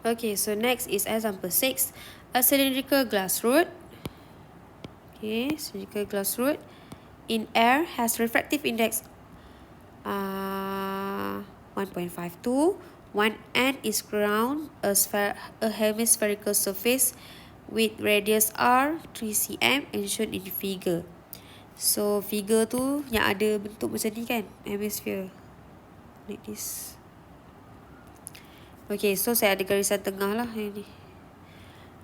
Okay, so next is example 6. A cylindrical glass rod. Okay, cylindrical glass rod in air has refractive index 1.52. One end is ground a hemispherical surface with radius R 3 cm and shown in figure. So figure tu yang ada bentuk macam ni kan, hemisphere like this. Okay, so saya ada garisan tengah lah yang ni.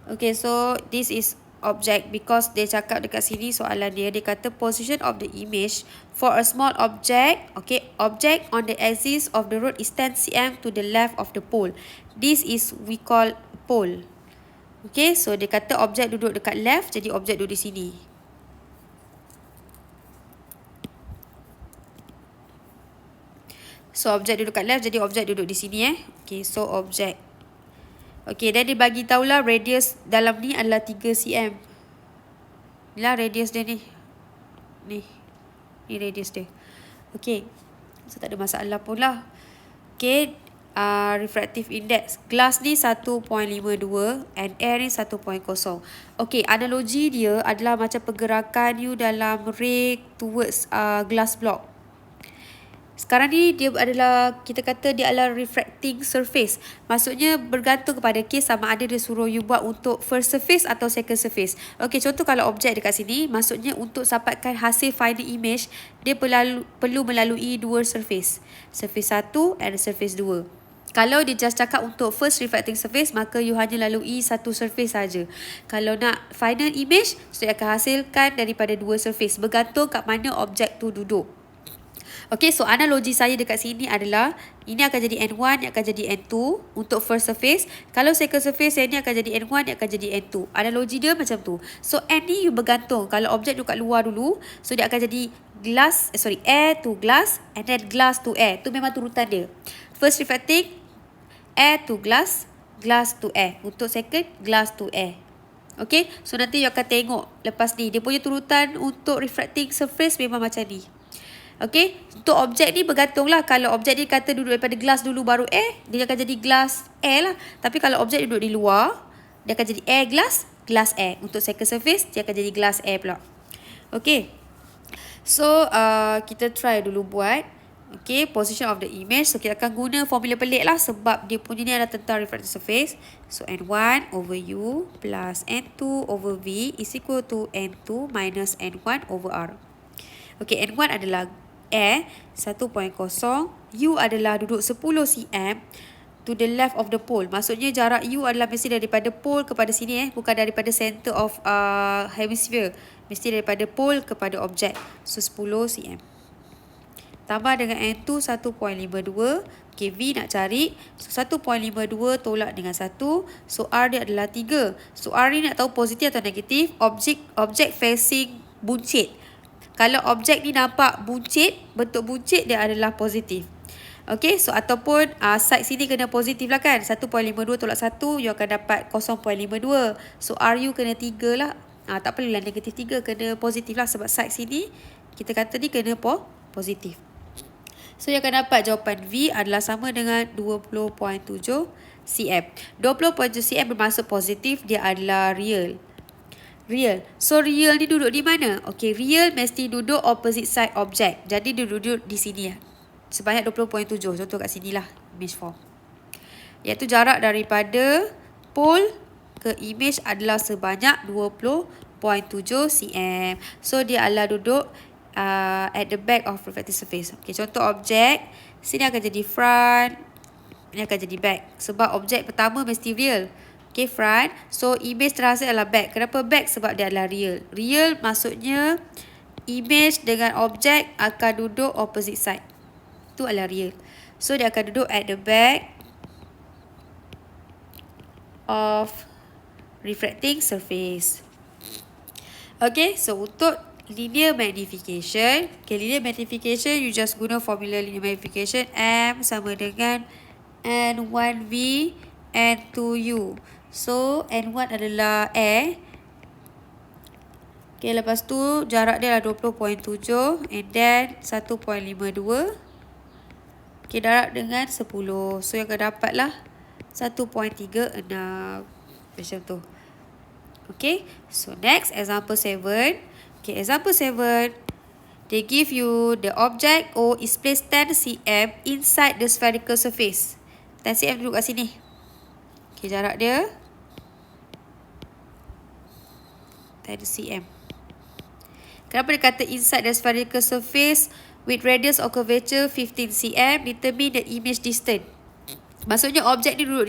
Okay, so this is object because dia cakap dekat sini soalan dia kata position of the image for a small object. Okay, object on the axis of the road is 10 cm to the left of the pole. This is we call pole. Okay, so dia kata objek duduk dekat left, jadi objek duduk di sini. So objek duduk kat left, jadi objek duduk di sini Okay, so objek. Okay, dan dia bagi tahulah radius dalam ni adalah 3 cm. Inilah radius dia ni. Ni radius dia. Okay, so tak ada masalah pun lah. Okay, refractive index. Glass ni 1.52 and air ni 1.0. Okay, analogi dia adalah macam pergerakan you dalam ray towards glass block. Sekarang ni dia adalah, kita kata dia adalah refracting surface. Maksudnya bergantung kepada kes sama ada dia suruh you buat untuk first surface atau second surface. Okay, contoh kalau objek dekat sini, maksudnya untuk dapatkan hasil final image, dia perlu melalui dua surface. Surface 1 and surface 2. Kalau dia just cakap untuk first refracting surface, maka you hanya lalui satu surface saja. Kalau nak final image, so dia akan hasilkan daripada dua surface. Bergantung kat mana objek tu duduk. Okay, so analogi saya dekat sini adalah ini akan jadi N1, ini akan jadi N2 untuk first surface. Kalau second surface, yang ni akan jadi N1, ini akan jadi N2. Analogi dia macam tu. So N ni you bergantung. Kalau objek dekat luar dulu, so dia akan jadi air to glass and then glass to air. Tu memang turutan dia. First refracting, air to glass, glass to air. Untuk second, glass to air. Okay, so nanti you akan tengok lepas ni. Dia punya turutan untuk refracting surface memang macam ni. Okay, untuk objek ni bergantung lah. Kalau objek ni kata duduk daripada glass dulu baru air, dia akan jadi glass air lah. Tapi kalau objek duduk di luar, dia akan jadi air glass, glass air. Untuk second surface, dia akan jadi glass air pula. Okay, so kita try dulu buat. Okay, position of the image. So kita akan guna formula pelik lah sebab dia punya ni adalah tentang refractive surface. So N1 over U plus N2 over V is equal to N2 minus N1 over R. Okay, N1 adalah air 1.0, U adalah duduk 10 cm to the left of the pole. Maksudnya jarak U adalah mesti daripada pole kepada sini bukan daripada center of hemisphere. Mesti daripada pole kepada objek. So 10 cm. Tambah dengan N2 1.52. Okay, V nak cari. So 1.52 tolak dengan 1. So R dia adalah 3. So R ni nak tahu positif atau negatif. Objek facing buncit. Kalau objek ni nampak buncit, bentuk buncit dia adalah positif. Okay, so ataupun side sini kena positif lah kan. 1.52 tolak 1, you akan dapat 0.52. So RU kena 3 lah. Tak perlulah negatif 3, kena positif lah. Sebab side sini, kita kata ni kena positif. So you akan dapat jawapan V adalah sama dengan 20.7 cm. 20.7 cm bermaksud positif, dia adalah real. Real. So real ni duduk di mana? Okay, real mesti duduk opposite side object. Jadi dia duduk di sini lah. Sebanyak 20.7. Contoh kat sini lah image form. Iaitu jarak daripada pole ke image adalah sebanyak 20.7 cm. So dia adalah duduk at the back of refractive surface. Okay, contoh objek. Sini akan jadi front. Ini akan jadi back. Sebab objek pertama mesti real. Okay, front. So, image terhasil adalah back. Kenapa back? Sebab dia adalah real. Real maksudnya image dengan objek akan duduk opposite side. Itu adalah real. So, dia akan duduk at the back of refracting surface. Okay, so untuk linear magnification. Okay, linear magnification, you just guna formula linear magnification. M sama dengan N1V N2U. So, N1 adalah air. Okay, lepas tu jarak dia adalah 20.7 and then 1.52. Okay, darab dengan 10. So, yang akan dapat lah 1.36. Macam tu. Okay, so next example 7. Okay, example 7. They give you the object O is placed 10 cm inside the spherical surface. 10 cm duduk kat sini. Okay, jarak dia 10 cm. Kenapa dia kata inside the spherical surface with radius of curvature 15 cm, determine the image distance. Maksudnya objek ni duduk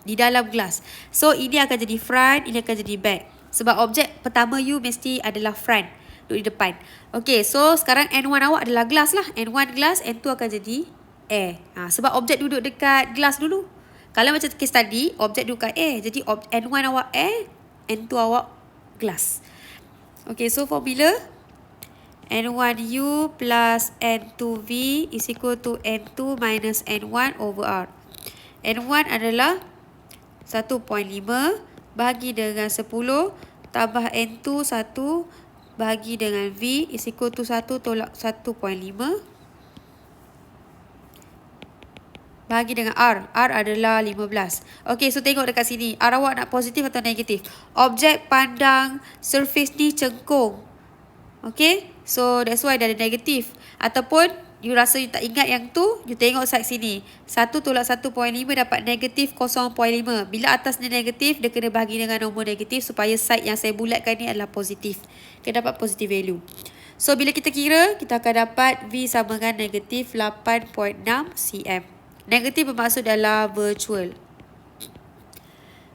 di dalam glass. So ini akan jadi front, ini akan jadi back. Sebab objek pertama you mesti adalah front, duduk di depan. Okay, so sekarang N1 awak adalah glass lah. N1 glass, N2 akan jadi air. Sebab objek duduk dekat glass dulu. Kalau macam case tadi, objek duduk kat air. Jadi N1 awak air, N2 awak glass. Okay, so formula N1U plus N2V is equal to N2 minus N1 over R. N1 adalah 1.5 bahagi dengan 10 tambah N2 1 bahagi dengan V is equal to 1 tolak 1.5 bahagi dengan R. R adalah 15. Okay, so tengok dekat sini. R awak nak positif atau negatif? Objek pandang surface ni cengkung. Okay, so that's why dah ada negatif. Ataupun you rasa you tak ingat yang tu, you tengok side sini. 1 tolak 1.5 dapat negatif 0.5. Bila atas ni negatif, dia kena bahagi dengan nombor negatif supaya side yang saya bulatkan ni adalah positif. Kita dapat positive value. So bila kita kira, kita akan dapat V sama dengan negatif 8.6 cm. Negatif bermaksud adalah virtual.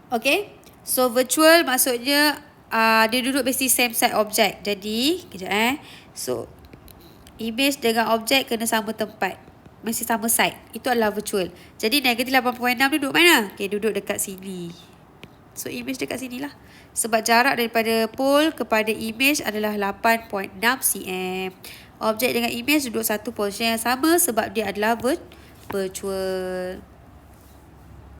Okay, so virtual maksudnya dia duduk mesti same side object. Jadi, kejap so, image dengan objek kena sama tempat. Mesti sama side. Itu adalah virtual. Jadi, negatif 8.6 duduk mana? Okay, duduk dekat sini. So, image dekat sini lah. Sebab jarak daripada pole kepada image adalah 8.6 cm. Objek dengan image duduk satu position yang sama sebab dia adalah virtual.